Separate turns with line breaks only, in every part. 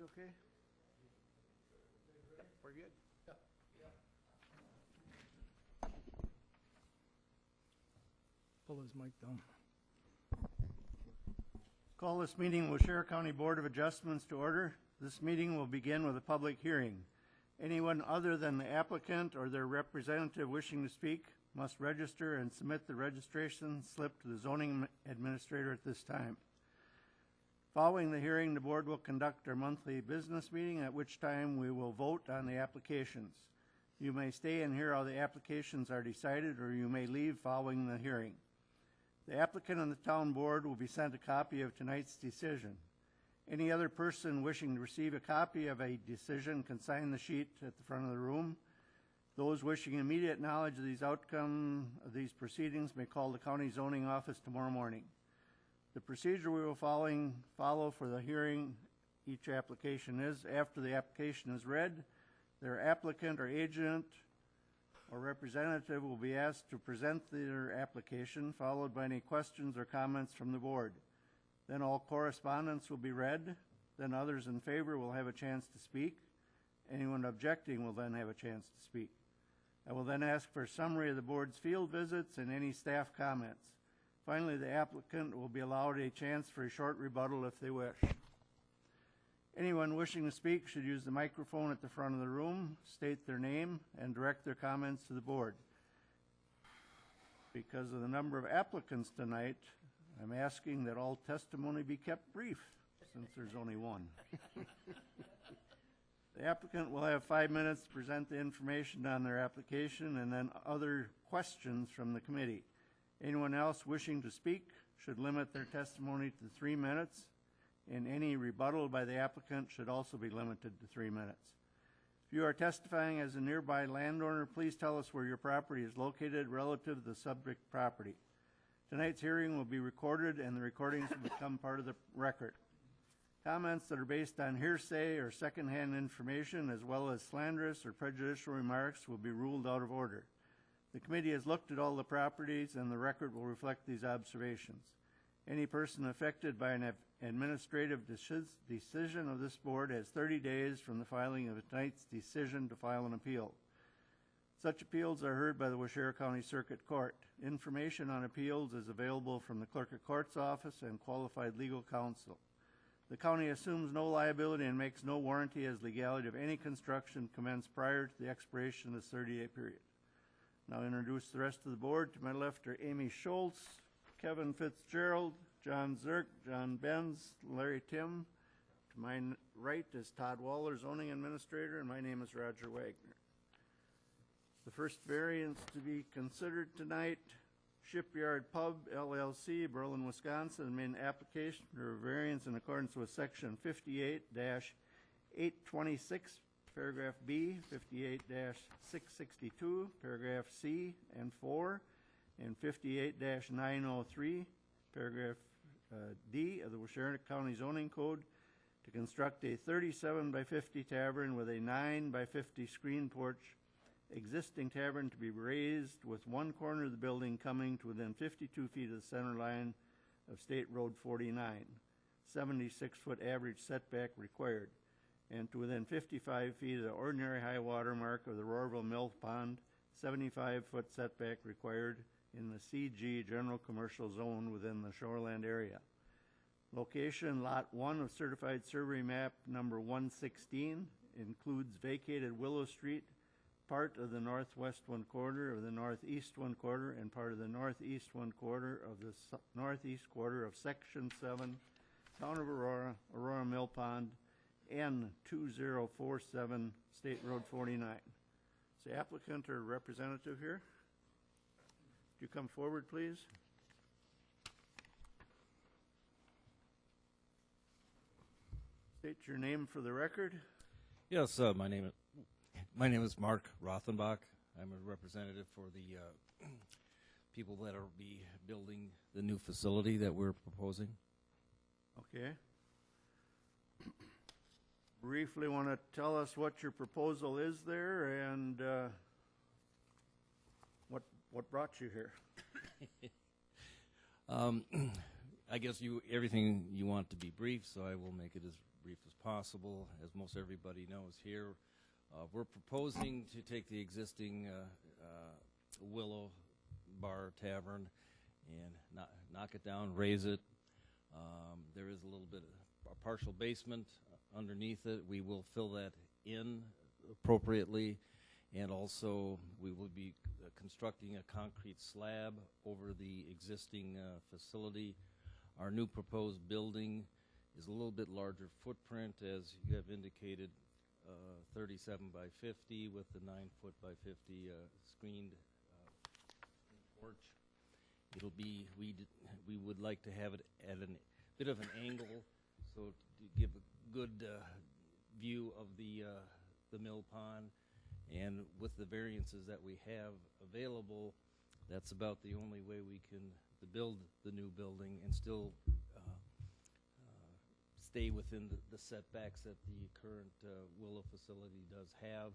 okay? Yep, we're good.
Pull his mic down.
Call this meeting with Share County Board of Adjustments to order. This meeting will begin with a public hearing. Anyone other than the applicant or their representative wishing to speak must register and submit the registration slip to the zoning administrator at this time. Following the hearing, the board will conduct our monthly business meeting, at which time we will vote on the applications. You may stay and hear how the applications are decided, or you may leave following the hearing. The applicant and the town board will be sent a copy of tonight's decision. Any other person wishing to receive a copy of a decision can sign the sheet at the front of the room. Those wishing immediate knowledge of these outcome of these proceedings may call the county zoning office tomorrow morning. The procedure we will follow for the hearing each application is, after the application is read, their applicant or agent or representative will be asked to present their application, followed by any questions or comments from the board. Then all correspondence will be read. Then others in favor will have a chance to speak. Anyone objecting will then have a chance to speak. I will then ask for a summary of the board's field visits and any staff comments. Finally, the applicant will be allowed a chance for a short rebuttal if they wish. Anyone wishing to speak should use the microphone at the front of the room, state their name, and direct their comments to the board. Because of the number of applicants tonight, I'm asking that all testimony be kept brief, since there's only one. The applicant will have 5 minutes to present the information on their application and then other questions from the committee. Anyone else wishing to speak should limit their testimony to 3 minutes, and any rebuttal by the applicant should also be limited to 3 minutes. If you are testifying as a nearby landowner, please tell us where your property is located relative to the subject property. Tonight's hearing will be recorded, and the recordings will become part of the record. Comments that are based on hearsay or secondhand information, as well as slanderous or prejudicial remarks, will be ruled out of order. The committee has looked at all the properties, and the record will reflect these observations. Any person affected by an administrative decision of this board has 30 days from the filing of tonight's decision to file an appeal. Such appeals are heard by the Waushara County Circuit Court. Information on appeals is available from the Clerk of Court's office and qualified legal counsel. The county assumes no liability and makes no warranty as legality of any construction commenced prior to the expiration of this 30-day period. Now introduce the rest of the board. To my left are Amy Schultz, Kevin Fitzgerald, John Zirk, John Benz, Larry Tim. To my right is Todd Waller, zoning administrator, and my name is Roger Wagner. The first variance to be considered tonight, Shipyard Pub, LLC, Berlin, Wisconsin, made an application for a variance in accordance with section 58-826, paragraph B, 58-662, paragraph C and 4, and 58-903, paragraph D of the Waushara County Zoning Code to construct a 37 by 50 tavern with a 9 by 50 screen porch, existing tavern to be raised with one corner of the building coming to within 52 feet of the center line of State Road 49, 76-foot average setback required, and to within 55 feet of the ordinary high water mark of the Roarville Mill Pond, 75-foot setback required in the CG General Commercial Zone within the shoreland area. Location, Lot 1 of Certified Survey Map number 116, includes vacated Willow Street, part of the northwest one quarter of the northeast one quarter, and part of the northeast one quarter of the northeast quarter of Section 7, Town of Aurora, Aurora Mill Pond, N2047, State Road 49. Is the applicant or representative here? Would you come forward, please? State your name for the record.
Yes, my name is Mark Rothenbach. I'm a representative for the people that are be building the new facility that we're proposing.
Okay. Briefly want to tell us what your proposal is there and what brought you here?
I guess everything you want to be brief, so I will make it as brief as possible, as most everybody knows here. We're proposing to take the existing Willow Bar Tavern and knock it down, raise it. There is a little bit of a partial basement underneath it. We will fill that in appropriately, and also we will be constructing a concrete slab over the existing facility. Our new proposed building is a little bit larger footprint, as you have indicated, 37 by 50 with the 9-foot by 50 screened porch. It'll be, we would like to have it at a bit of an angle, so to give a good view of the mill pond. And with the variances that we have available, that's about the only way we can build the new building and still stay within the setbacks that the current Willow facility does have.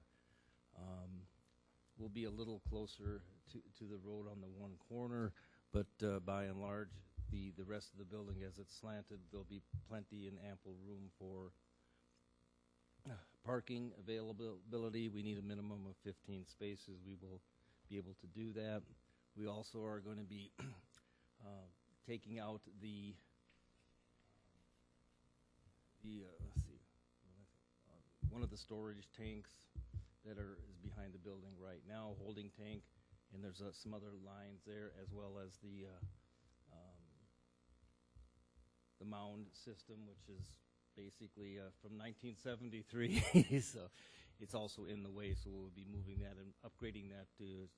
We'll be a little closer to the road on the one corner, but by and large, the rest of the building, as it's slanted, there'll be plenty and ample room for parking availability. We need a minimum of 15 spaces. We will be able to do that. We also are going to be taking out the let's see, one of the storage tanks that is behind the building right now, holding tank, and there's some other lines there, as well as the mound system, which is basically from 1973, so it's also in the way, so we'll be moving that and upgrading that to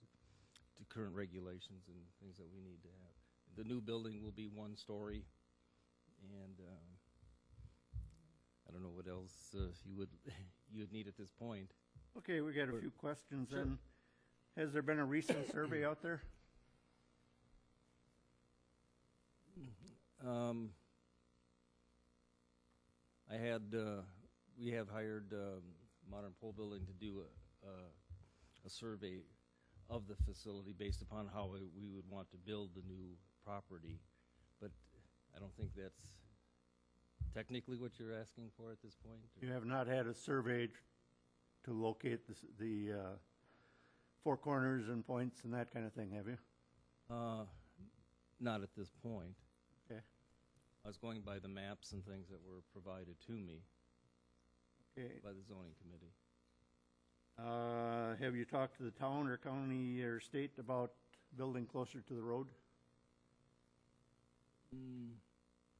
current regulations and things that we need to have. The new building will be 1 story, and I don't know what else you would need at this point.
Okay, we got a few questions
Sure.
then. Has there been a recent survey out there? We have hired Modern Pole Building to do a survey of the facility based upon how we would want to build the new property, but I don't think that's technically what you're asking for at this point? You have not had a survey to locate the four corners and points and that kind of thing, have you?
Not at this point.
Okay.
I was going by the maps and things that were provided to me
Okay.
by the zoning committee.
Have you talked to the town or county or state about building closer to the road?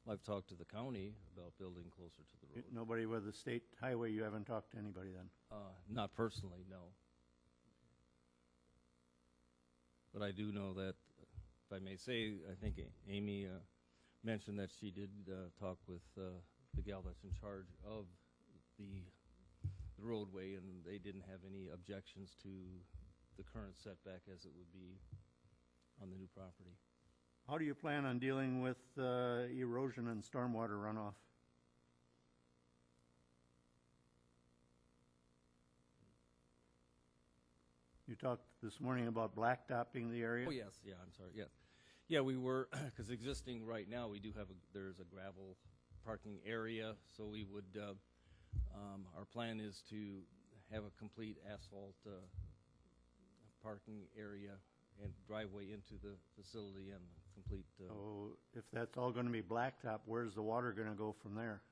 I've talked to the county about building closer to the road.
Nobody with the state highway, you haven't talked to anybody then?
Not personally, no. But I do know that, if I may say, I think Amy mentioned that she did talk with the gal that's in charge of the roadway, and they didn't have any objections to the current setback as it would be on the new property.
How do you plan on dealing with erosion and stormwater runoff? You talked this morning about blacktopping the area?
Oh, yes, yeah, I'm sorry, yeah. Yeah, we were, because existing right now, we do have there's a gravel parking area, so we would, our plan is to have a complete asphalt parking area and driveway into the facility and complete.
So if that's all going to be blacktop, where's the water going to go from there?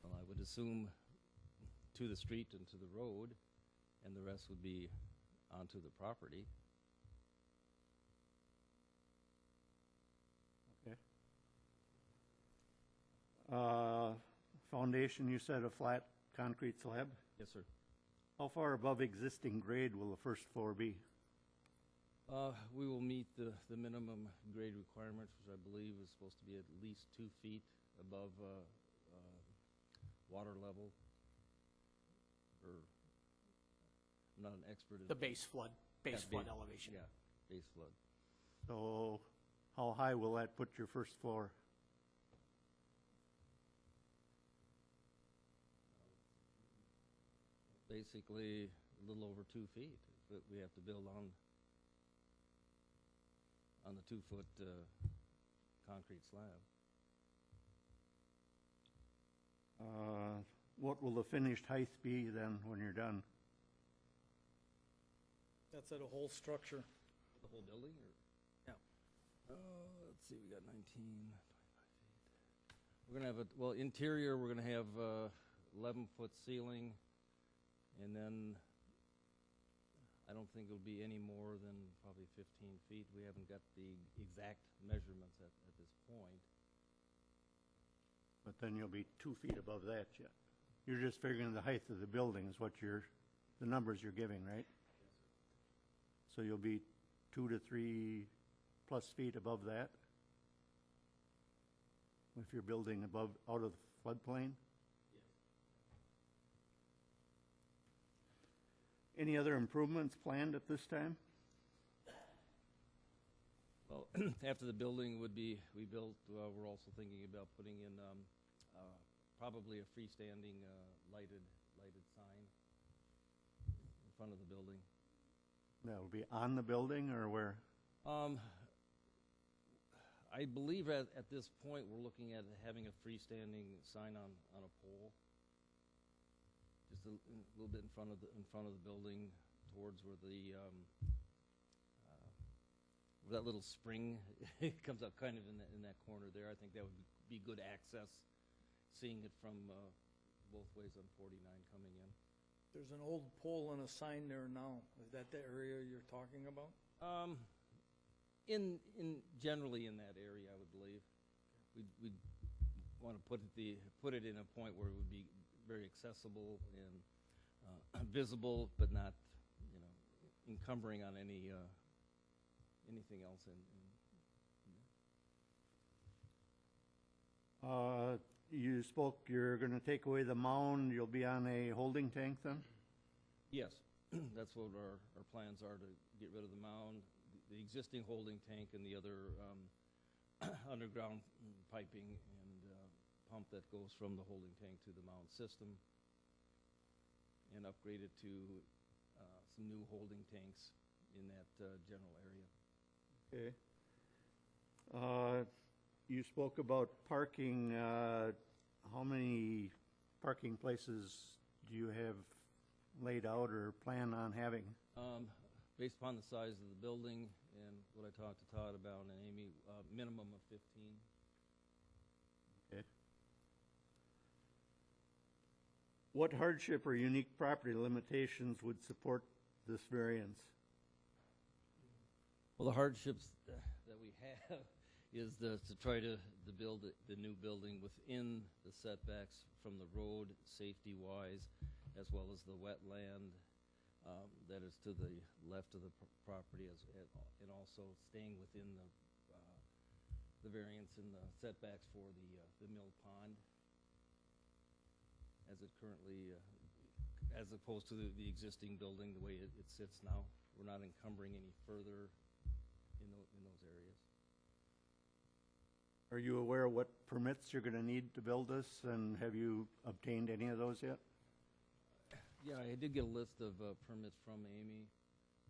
Well, I would assume to the street and to the road, and the rest would be onto the property.
Okay. Foundation, you said a flat concrete slab?
Yes, sir.
How far above existing grade will the first floor be?
We will meet the minimum grade requirements, which I believe is supposed to be at least 2 feet above water level. Or, I'm not an expert in
The base flood elevation.
Yeah, base flood.
So how high will that put your first floor?
Basically, a little over 2 feet that we have to build on on the 2-foot concrete slab.
What will the finished height be then when you're done?
That's at a whole structure.
The whole building, or?
Yeah.
Let's see, we got 19, 25 feet. We're gonna have well, interior, we're gonna have 11-foot ceiling, and then I don't think it'll be any more than probably 15 feet. We haven't got the exact measurements at this point.
But then you'll be 2 feet above that yet. You're just figuring the height of the building is what the numbers you're giving, right? So you'll be 2 to 3 plus feet above that? If you're building out of the floodplain? Any other improvements planned at this time?
Well, after the building would be rebuilt, we're also thinking about putting in probably a freestanding lighted sign in front of the building.
That'll be on the building or where?
I believe at this point we're looking at having a freestanding sign on a pole, just a little bit in front of the building, towards where where that little spring comes up, kind of in that corner there. I think that would be good access, seeing it from both ways on 49 coming in.
There's an old pole and a sign there now. Is that the area you're talking about?
Generally in that area, I would believe. We'd want to put it in a point where it would be very accessible and visible, but not, encumbering on anything else.
You spoke, you're going to take away the mound, you'll be on a holding tank then?
Yes, that's what our plans are, to get rid of the mound, the existing holding tank, and the other underground piping and pump that goes from the holding tank to the mound system, and upgrade it to some new holding tanks in that general area.
Okay. You spoke about parking. How many parking places do you have laid out or plan on having?
Based upon the size of the building and what I talked to Todd about and Amy, minimum of 15.
Okay. What hardship or unique property limitations would support this variance?
Well, the hardships that we have is to try to build the new building within the setbacks from the road, safety-wise, as well as the wetland that is to the left of the property, and also staying within the variance and the setbacks for the mill pond, as it currently, as opposed to the existing building, the way it sits now. We're not encumbering any further in those areas.
Are you aware what permits you're going to need to build this, and have you obtained any of those yet?
Yeah, I did get a list of permits from Amy,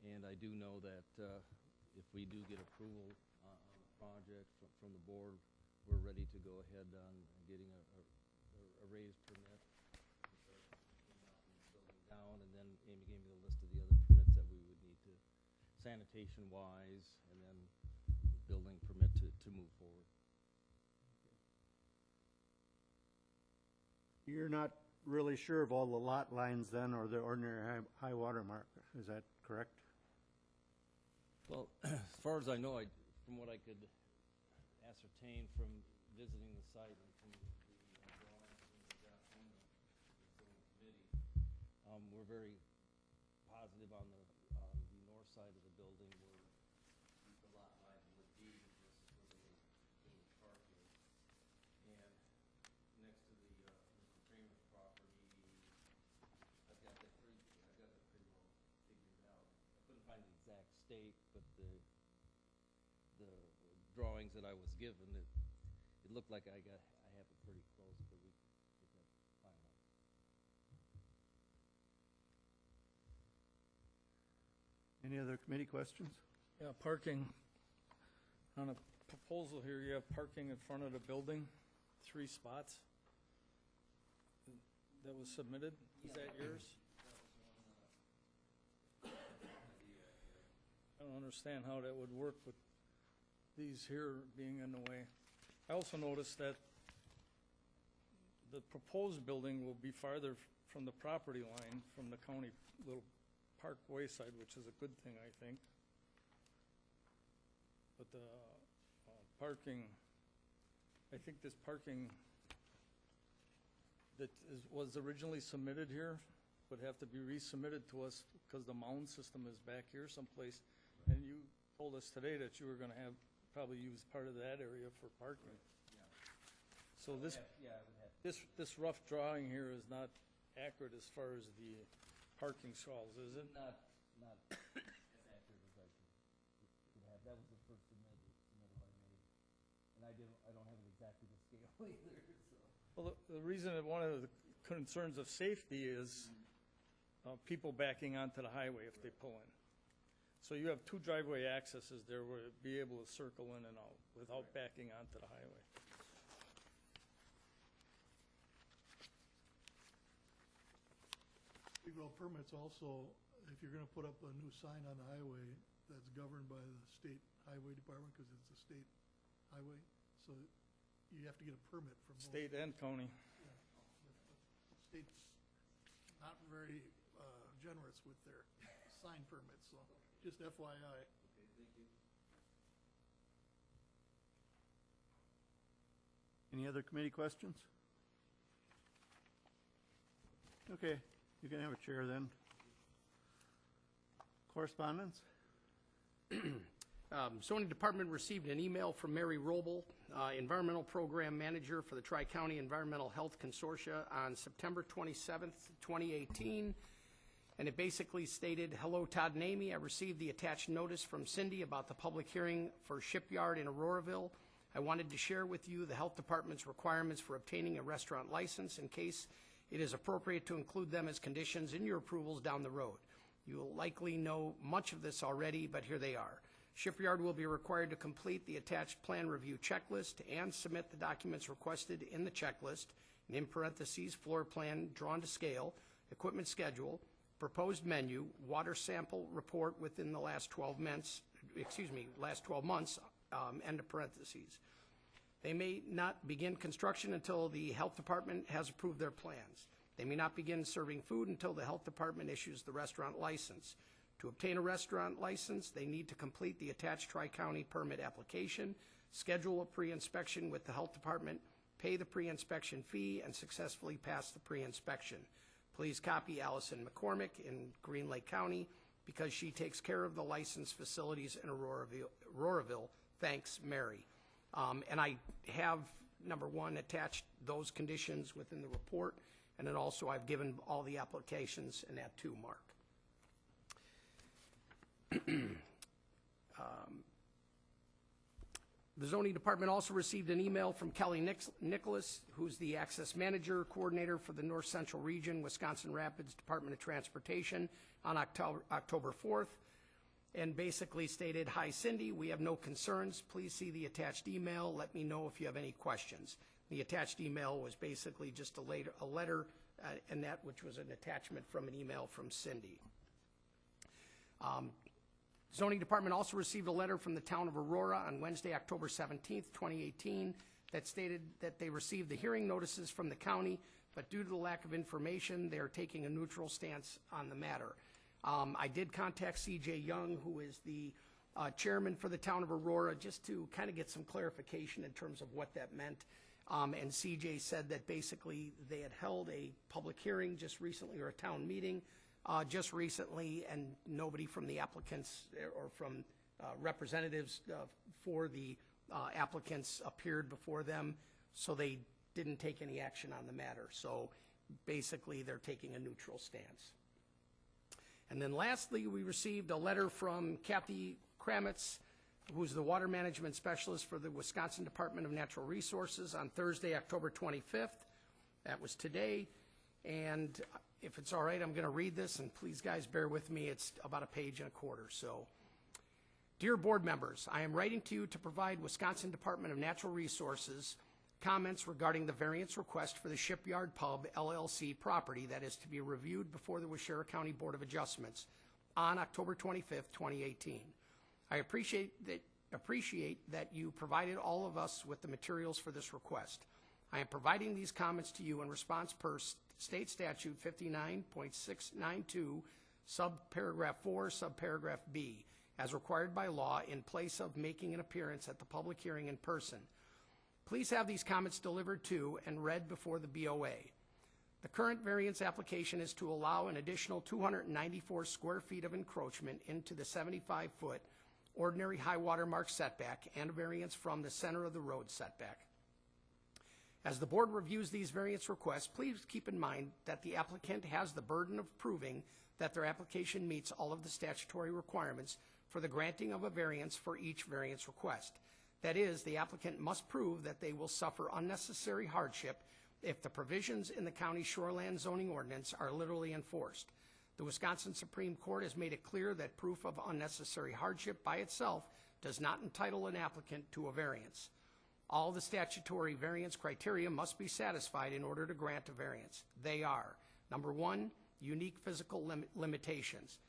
and I do know that if we do get approval on the project from the board, we're ready to go ahead on getting a raised permit. Building down, and then Amy gave me the list of the other permits that we would need to, sanitation-wise, and then building permit to move forward.
You're not really sure of all the lot lines then, or the ordinary high water mark, is that correct?
Well, as far as I know, from what I could ascertain from visiting the site and from the drawings that we got from the committee, we're very positive on the north side of the building where the lot line would be. This is where the park is. And next to the Mr. Kramer's property, I've got that pretty well figured out. I couldn't find the exact stake, but the drawings that I was given, it looked like I have it pretty close, but we get that finalized.
Any other committee questions?
Yeah, parking. On a proposal here, you have parking in front of the building, 3 spots. That was submitted. Is that yours? I don't understand how that would work with these here being in the way. I also noticed that the proposed building will be farther from the property line from the county little parkway side, which is a good thing, I think. But the parking, I think this parking that was originally submitted here would have to be resubmitted to us because the mound system is back here someplace. And you told us today that you were gonna have, probably use part of that area for parking. So this, this rough drawing here is not accurate as far as the parking stalls, is it?
Not as accurate as I could have. That was the first submittal I made. And I don't have it exactly to scale either, so.
Well, the reason that one of the concerns of safety is people backing onto the highway if they pull in. So you have 2 driveway accesses there where you'll be able to circle in and out without backing onto the highway.
Well, permits also, if you're gonna put up a new sign on the highway, that's governed by the state highway department, because it's a state highway, so you have to get a permit from both.
State and county.
The state's not very generous with their sign permits, so just FYI.
Any other committee questions? Okay, you can have a chair then. Correspondence?
Zoning Department received an email from Mary Robel, Environmental Program Manager for the Tri-County Environmental Health Consortia on September 27th, 2018. And it basically stated, "Hello, Todd and Amy. I received the attached notice from Cindy about the public hearing for Shipyard in Auroraville. I wanted to share with you the Health Department's requirements for obtaining a restaurant license in case it is appropriate to include them as conditions in your approvals down the road. You will likely know much of this already, but here they are. Shipyard will be required to complete the attached plan review checklist and submit the documents requested in the checklist, and in parentheses, floor plan drawn to scale, equipment schedule, proposed menu, water sample report within the last 12 months, end of parentheses. They may not begin construction until the Health Department has approved their plans. They may not begin serving food until the Health Department issues the restaurant license. To obtain a restaurant license, they need to complete the attached Tri-County permit application, schedule a pre-inspection with the Health Department, pay the pre-inspection fee, and successfully pass the pre-inspection. Please copy Allison McCormick in Green Lake County because she takes care of the licensed facilities in Auroraville. Thanks, Mary." And I have, number 1, attached those conditions within the report, and then also I've given all the applications in that too, Mark. The Zoning Department also received an email from Kelly Nicholas, who's the Access Manager Coordinator for the North Central Region, Wisconsin Rapids Department of Transportation, on October 4th, and basically stated, "Hi Cindy, we have no concerns. Please see the attached email. Let me know if you have any questions." The attached email was basically just a letter, and that which was an attachment from an email from Cindy. Zoning Department also received a letter from the town of Aurora on Wednesday, October 17th, 2018, that stated that they received the hearing notices from the county, but due to the lack of information, they are taking a neutral stance on the matter. I did contact C.J. Young, who is the chairman for the town of Aurora, just to kind of get some clarification in terms of what that meant. And C.J. said that basically they had held a public hearing just recently, or a town meeting just recently, and nobody from the applicants or from representatives for the applicants appeared before them, so they didn't take any action on the matter. So basically, they're taking a neutral stance. And then lastly, we received a letter from Kathy Kramitz, who's the water management specialist for the Wisconsin Department of Natural Resources, on Thursday, October 25th. That was today. And if it's all right, I'm going to read this, and please, guys, bear with me. It's about a page and a quarter. So, Dear board members, I am writing to you to provide Wisconsin Department of Natural Resources comments regarding the variance request for the Shipyard Pub LLC property that is to be reviewed before the Waushara County Board of Adjustments on October 25th, 2018. I appreciate that you provided all of us with the materials for this request. I am providing these comments to you in response per State Statute 59.692, subparagraph 4, subparagraph B, as required by law in place of making an appearance at the public hearing in person. Please have these comments delivered to and read before the BOA. The current variance application is to allow an additional 294 square feet of encroachment into the 75-foot ordinary high water mark setback and a variance from the center of the road setback. As the board reviews these variance requests, please keep in mind that the applicant has the burden of proving that their application meets all of the statutory requirements for the granting of a variance for each variance request. That is, the applicant must prove that they will suffer unnecessary hardship if the provisions in the county shoreland zoning ordinance are literally enforced. The Wisconsin Supreme Court has made it clear that proof of unnecessary hardship by itself does not entitle an applicant to a variance. All the statutory variance criteria must be satisfied in order to grant a variance. They are, number one, unique physical limitations.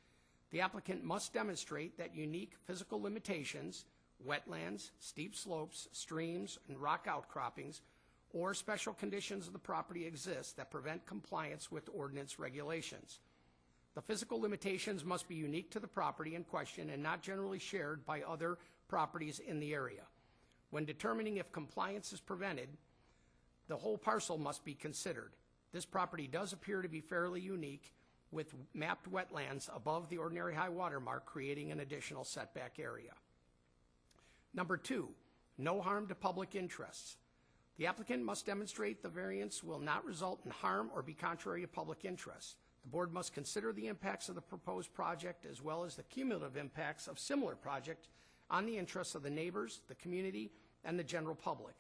The applicant must demonstrate that unique physical limitations, wetlands, steep slopes, streams, and rock outcroppings, or special conditions of the property exist that prevent compliance with ordinance regulations. The physical limitations must be unique to the property in question and not generally shared by other properties in the area. When determining if compliance is prevented, the whole parcel must be considered. This property does appear to be fairly unique, with mapped wetlands above the ordinary high water mark creating an additional setback area. Number two, no harm to public interests. The applicant must demonstrate the variance will not result in harm or be contrary to public interests. The board must consider the impacts of the proposed project as well as the cumulative impacts of similar projects on the interests of the neighbors, the community, and the general public.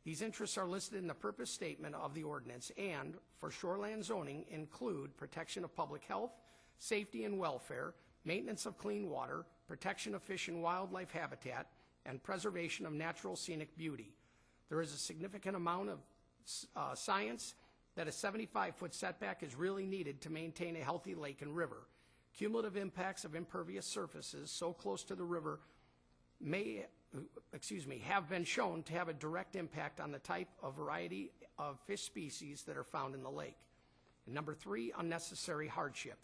These interests are listed in the purpose statement of the ordinance and, for shoreland zoning, include protection of public health, safety and welfare, maintenance of clean water, protection of fish and wildlife habitat, and preservation of natural scenic beauty. There is a significant amount of science that a 75-foot setback is really needed to maintain a healthy lake and river. Cumulative impacts of impervious surfaces so close to the river have been shown to have a direct impact on the type of variety of fish species that are found in the lake. And number three, unnecessary hardship.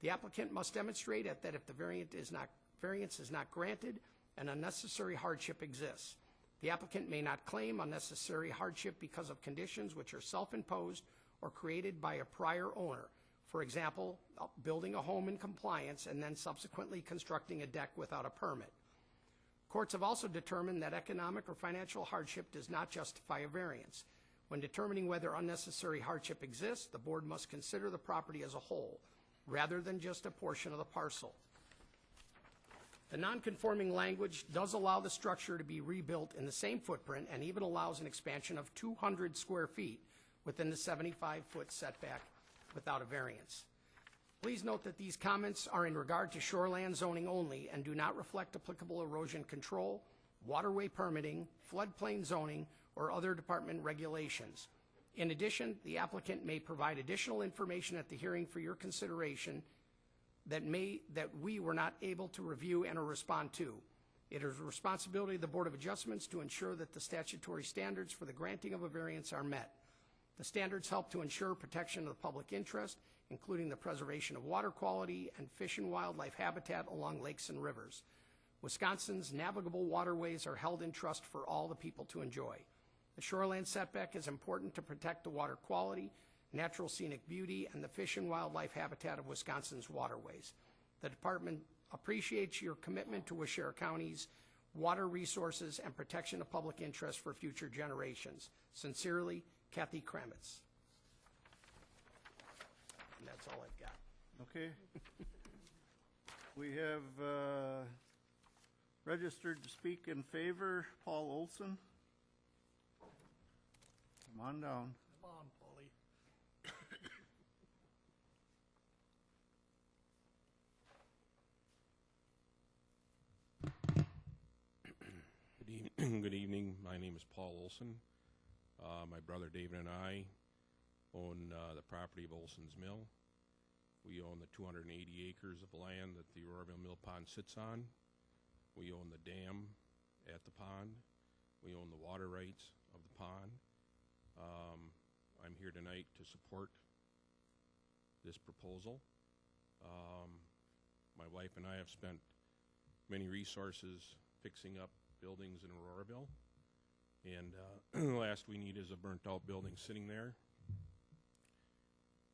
The applicant must demonstrate that if the variance is not granted, an unnecessary hardship exists. The applicant may not claim unnecessary hardship because of conditions which are self-imposed or created by a prior owner. For example, building a home in compliance and then subsequently constructing a deck without a permit. Courts have also determined that economic or financial hardship does not justify a variance. When determining whether unnecessary hardship exists, the board must consider the property as a whole, rather than just a portion of the parcel. The non-conforming language does allow the structure to be rebuilt in the same footprint and even allows an expansion of 200 square feet within the 75-foot setback without a variance. Please note that these comments are in regard to shoreland zoning only and do not reflect applicable erosion control, waterway permitting, floodplain zoning, or other department regulations. In addition, the applicant may provide additional information at the hearing for your consideration that we were not able to review and or respond to. It is the responsibility of the Board of Adjustments to ensure that the statutory standards for the granting of a variance are met. The standards help to ensure protection of the public interest, including the preservation of water quality and fish and wildlife habitat along lakes and rivers. Wisconsin's navigable waterways are held in trust for all the people to enjoy. The shoreland setback is important to protect the water quality, natural scenic beauty, and the fish and wildlife habitat of Wisconsin's waterways. The department appreciates your commitment to Waushara County's water resources and protection of public interest for future generations. Sincerely, Kathy Kramitz. And that's all I've got.
Okay. We have registered to speak in favor, Paul Olson. Come on down.
Come on, Paulie.
Good evening. My name is Paul Olson. My brother David and I own the property of Olson's Mill. We own the 280 acres of land that the Auroraville Mill Pond sits on. We own the dam at the pond. We own the water rights of the pond. I'm here tonight to support this proposal. My wife and I have spent many resources fixing up buildings in Auroraville, and the last we need is a burnt-out building sitting there.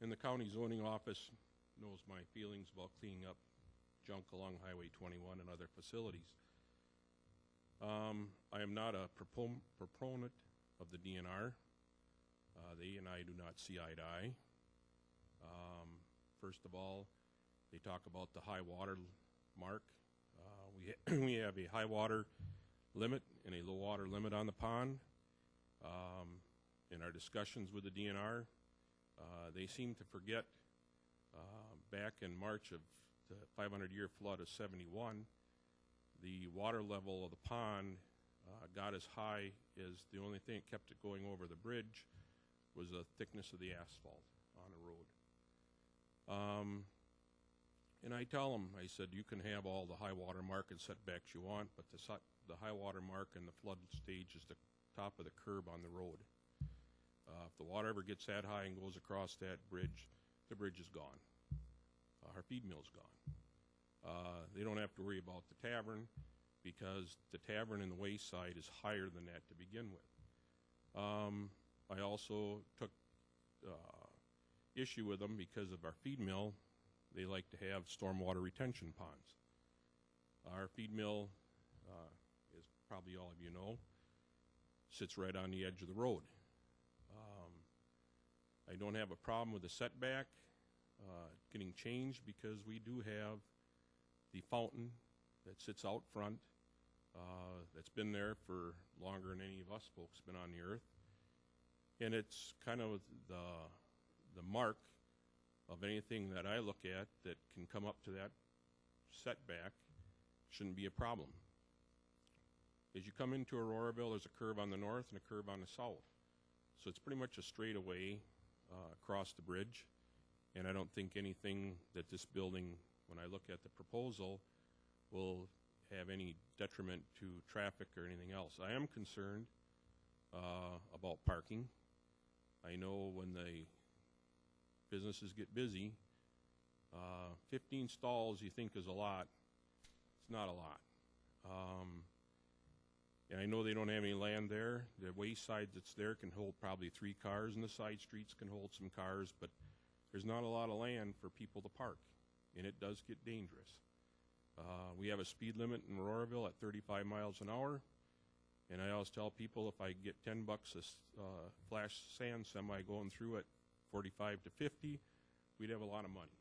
And the county zoning office knows my feelings about cleaning up junk along Highway 21 and other facilities. I am not a proponent of the DNR. They and I do not see eye to eye. First of all, they talk about the high water mark. We have a high water limit and a low water limit on the pond. In our discussions with the DNR, they seem to forget back in March of the 500-year flood of '71, the water level of the pond got as high as the only thing that kept it going over the bridge was the thickness of the asphalt on the road. And I tell them, I said, you can have all the high water mark and setbacks you want, but the high water mark and the flood stage is the top of the curb on the road. If the water ever gets that high and goes across that bridge, the bridge is gone. Our feed mill's gone. They don't have to worry about the tavern because the tavern in the wayside is higher than that to begin with. I also took issue with them because of our feed mill. They like to have stormwater retention ponds. Our feed mill, as probably all of you know, sits right on the edge of the road. I don't have a problem with the setback getting changed because we do have the fountain that sits out front that's been there for longer than any of us folks been on the earth. And it's kind of the mark of anything that I look at that can come up to that setback. Shouldn't be a problem. As you come into Auroraville, there's a curve on the north and a curve on the south. So it's pretty much a straightaway across the bridge. And I don't think anything that this building, when I look at the proposal, will have any detriment to traffic or anything else. I am concerned about parking. I know when the businesses get busy, 15 stalls you think is a lot. It's not a lot. And I know they don't have any land there. The wayside that's there can hold probably 3 cars, and the side streets can hold some cars, but there's not a lot of land for people to park, and it does get dangerous. We have a speed limit in Auroraville at 35 miles an hour, and I always tell people if I get $10 a flash sand semi going through at 45 to 50, we'd have a lot of money.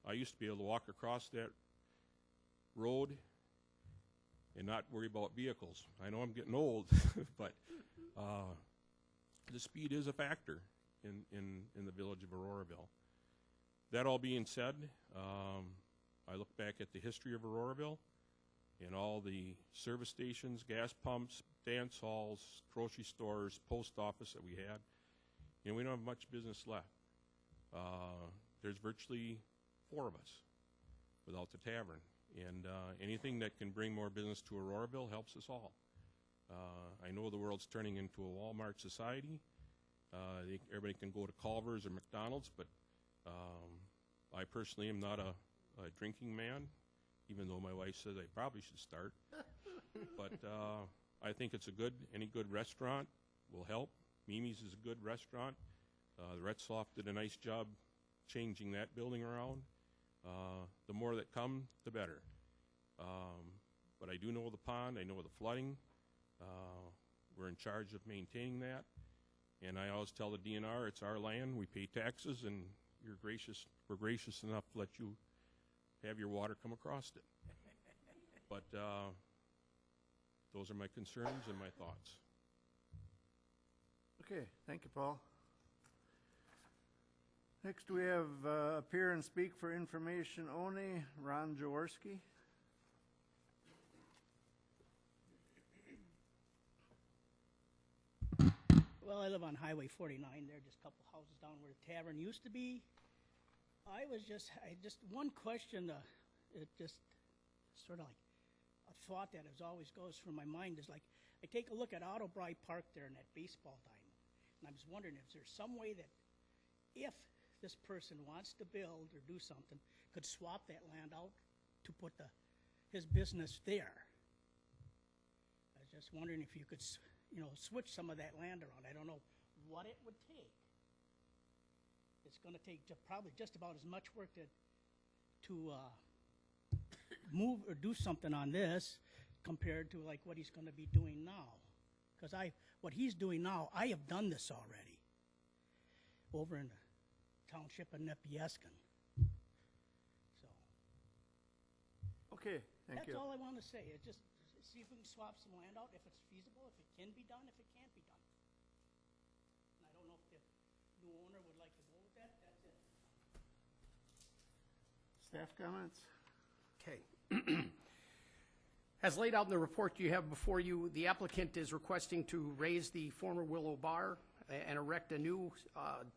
I used to be able to walk across that road and not worry about vehicles. I know I'm getting old, but the speed is a factor in the village of Auroraville. That all being said, I look back at the history of Auroraville and all the service stations, gas pumps, dance halls, grocery stores, post office that we had, and we don't have much business left. There's virtually 4 of us without the tavern, and anything that can bring more business to Auroraville helps us all. I know the world's turning into a Walmart society. Everybody can go to Culver's or McDonald's, but I personally am not a drinking man, even though my wife says I probably should start. But I think it's any good restaurant will help. Mimi's is a good restaurant. The Retzloff did a nice job changing that building around. The more that come, the better. But I do know the pond. I know the flooding. We're in charge of maintaining that. And I always tell the DNR, it's our land. We pay taxes, and we're gracious enough to let you have your water come across it. But those are my concerns and my thoughts.
Okay, thank you, Paul. Next, we have appear and speak for information only, Ron Jaworski.
Well, I live on Highway 49 there, just a couple houses down where the tavern used to be. I just, one question, it just sort of like a thought that always goes through my mind is like, I take a look at Autobry Park there in that baseball diamond, and I'm just wondering if there's some way that if this person wants to build or do something, could swap that land out to put his business there. I was just wondering if you could, switch some of that land around. I don't know what it would take. It's going to take probably just about as much work to move or do something on this compared to like what he's going to be doing now. Because what he's doing now, I have done this already over in the township of Nepieskin. So
Okay, thank you.
that's all I want to say. It's just see if we can swap some land out, if it's feasible, if it can be done, if it can't be done. And I don't know if the new owner would like to go with that. That's it.
Staff comments?
Okay. As laid out in the report you have before you, the applicant is requesting to raise the former Willow Bar and erect a new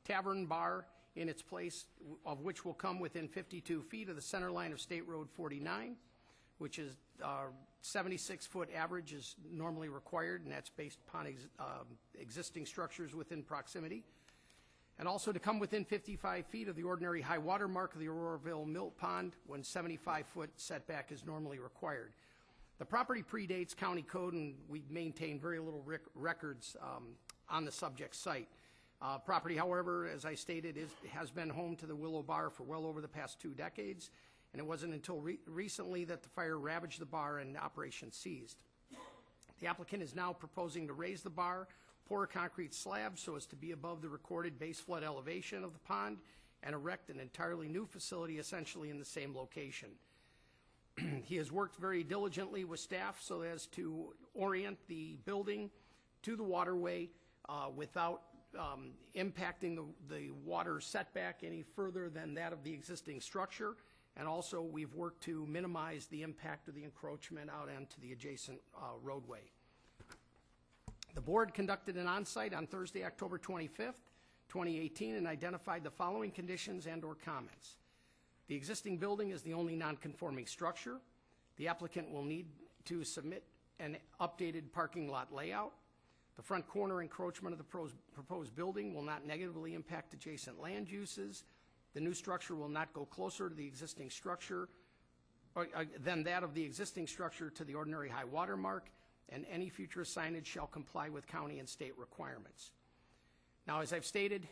tavern bar in its place, of which will come within 52 feet of the center line of State Road 49, which is 76-foot average is normally required, and that's based upon existing structures within proximity. And also to come within 55 feet of the ordinary high water mark of the Auroraville Mill Pond when 75-foot setback is normally required. The property predates county code, and we maintain very little records on the subject site. Property, however, as I stated, has been home to the Willow Bar for well over the past 2 decades, and it wasn't until recently that the fire ravaged the bar and operation ceased. The applicant is now proposing to raise the bar, pour a concrete slab so as to be above the recorded base flood elevation of the pond, and erect an entirely new facility essentially in the same location. He has worked very diligently with staff so as to orient the building to the waterway without impacting the water setback any further than that of the existing structure. And also, we've worked to minimize the impact of the encroachment out onto the adjacent roadway. The board conducted an on-site on Thursday, October 25th, 2018, and identified the following conditions and/or comments. The existing building is the only non-conforming structure. The applicant will need to submit an updated parking lot layout. The front corner encroachment of the proposed building will not negatively impact adjacent land uses. The new structure will not go closer to the existing structure than that of the existing structure to the ordinary high water mark, and any future signage shall comply with county and state requirements. Now, as I've stated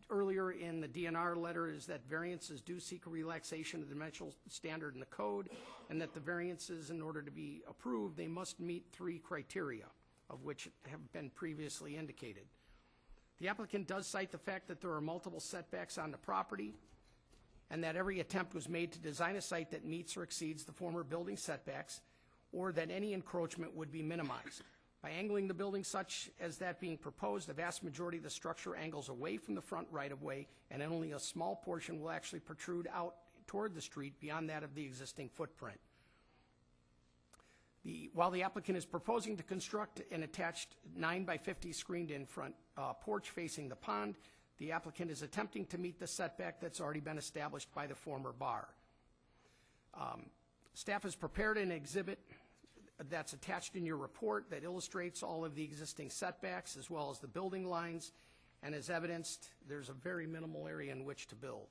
earlier in the DNR letter, is that variances do seek a relaxation of the dimensional standard in the code, and that the variances, in order to be approved, they must meet 3 criteria, of which have been previously indicated. The applicant does cite the fact that there are multiple setbacks on the property, and that every attempt was made to design a site that meets or exceeds the former building setbacks, or that any encroachment would be minimized. By angling the building such as that being proposed, the vast majority of the structure angles away from the front right-of-way, and only a small portion will actually protrude out toward the street beyond that of the existing footprint. While the applicant is proposing to construct an attached 9x50 screened-in front porch facing the pond, the applicant is attempting to meet the setback that's already been established by the former bar. Staff has prepared an exhibit that's attached in your report that illustrates all of the existing setbacks as well as the building lines, and as evidenced, there's a very minimal area in which to build.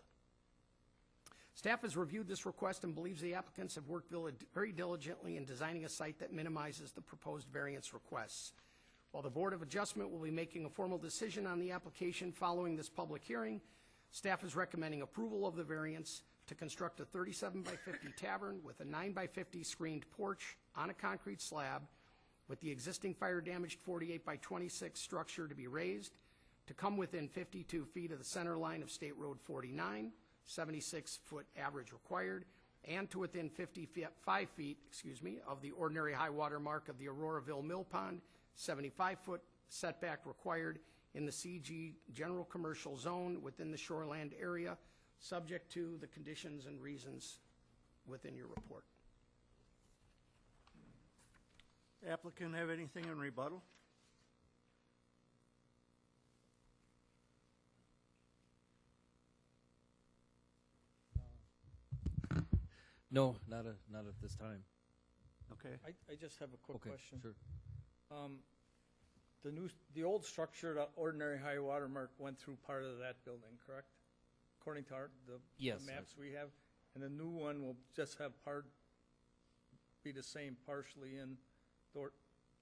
Staff has reviewed this request and believes the applicants have worked very diligently in designing a site that minimizes the proposed variance requests. While the Board of Adjustment will be making a formal decision on the application following this public hearing, staff is recommending approval of the variance to construct a 37x50 tavern with a 9x50 screened porch on a concrete slab with the existing fire-damaged 48x26 structure to be raised, to come within 52 feet of the center line of State Road 49, 76-foot average required, and to within 55 feet, of the ordinary high water mark of the Auroraville Mill Pond, 75-foot setback required in the CG General Commercial Zone within the shoreland area, subject to the conditions and reasons within your report.
Applicant have anything in rebuttal?
No, not at this time.
Okay.
I just have a quick
Okay,
question.
sure.
The old structure, the ordinary high water mark went through part of that building, correct? According to the
Yes,
maps we have, and the new one will just have be the same partially in the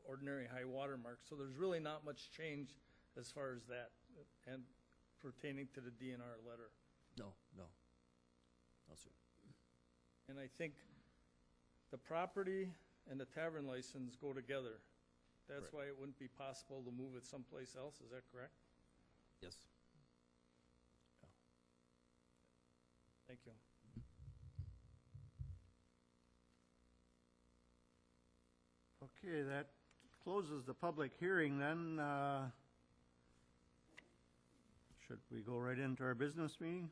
ordinary high water mark. So there's really not much change as far as that, and pertaining to the DNR letter.
No, sir.
And I think the property and the tavern license go together. That's
Correct.
why it wouldn't be possible to move it someplace else, is that correct?
Yes.
Thank you.
Okay, that closes the public hearing then. Should we go right into our business meeting?